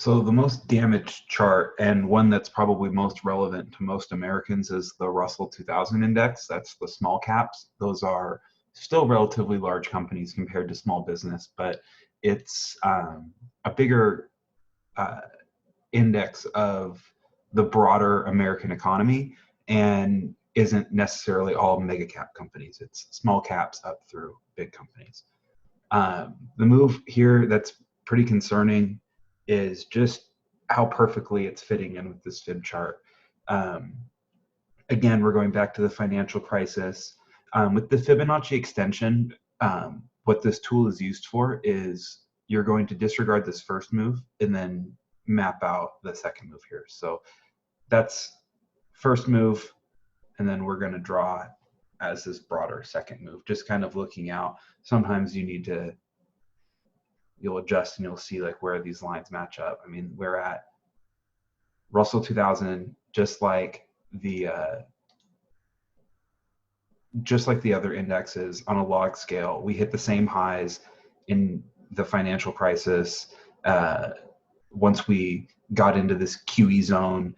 So the most damaged chart, and one that's probably most relevant to most Americans, is the Russell 2000 index. That's the small caps. Those are still relatively large companies compared to small business, but it's a bigger index of the broader American economy and isn't necessarily all mega cap companies. It's small caps up through big companies. The move here that's pretty concerning is just how perfectly it's fitting in with this fib chart. Again, we're going back to the financial crisis. With the Fibonacci extension, what this tool is used for is you're going to disregard this first move and then map out the second move here. So that's first move, and then we're going to draw as this broader second move, just kind of looking out. Sometimes you need to, you'll adjust and you'll see like where these lines match up. I mean, we're at Russell 2000, just like the other indexes on a log scale. We hit the same highs in the financial crisis. Once we got into this QE zone,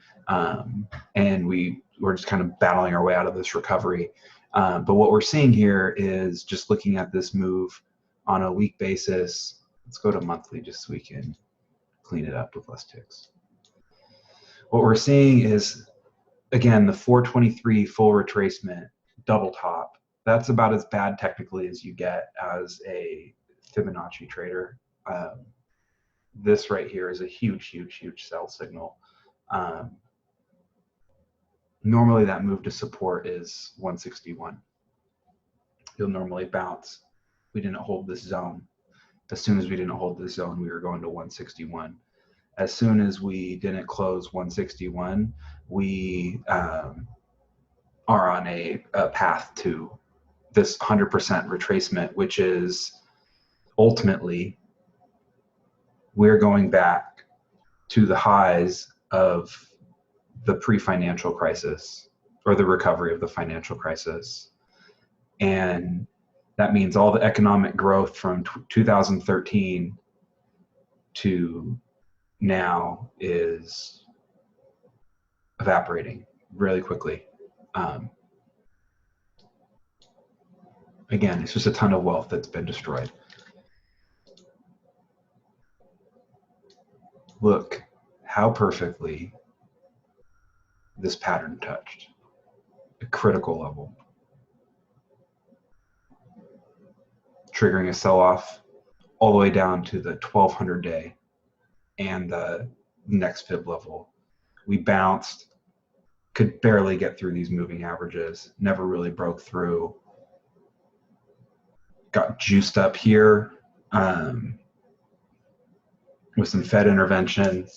and we were just kind of battling our way out of this recovery. But what we're seeing here is just looking at this move on a week basis. Let's go to monthly just so we can clean it up with less ticks. What we're seeing is, again, the 423 full retracement, double top. That's about as bad technically as you get as a Fibonacci trader. This right here is a huge, huge, huge sell signal. Normally that move to support is 161. You'll normally bounce. We didn't hold this zone. As soon as we didn't hold this zone, we were going to 161. As soon as we didn't close 161, we are on a path to this 100% retracement, which is ultimately we're going back to the highs of the pre-financial crisis, or the recovery of the financial crisis. And that means all the economic growth from 2013 to now is evaporating really quickly. Again, it's just a ton of wealth that's been destroyed. Look how perfectly this pattern touched a critical level, triggering a sell-off all the way down to the 1200 day and the next fib level. We bounced, could barely get through these moving averages, never really broke through, got juiced up here with some Fed intervention.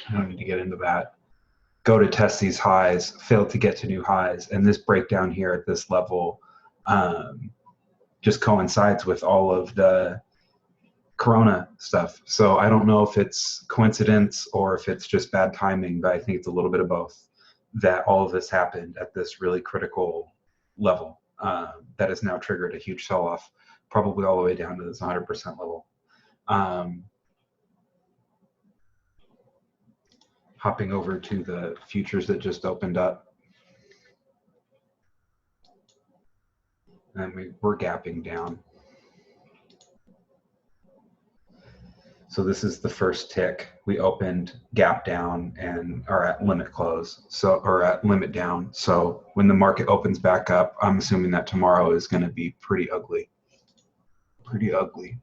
I don't need to get into that. Go to test these highs, failed to get to new highs, and this breakdown here at this level just coincides with all of the Corona stuff. So I don't know if it's coincidence or if it's just bad timing, but I think it's a little bit of both, that all of this happened at this really critical level that has now triggered a huge sell-off, probably all the way down to this 100% level. Hopping over to the futures that just opened up. And we're gapping down. So this is the first tick. We opened gap down and are at limit close, or at limit down. So when the market opens back up, I'm assuming that tomorrow is going to be pretty ugly. Pretty ugly.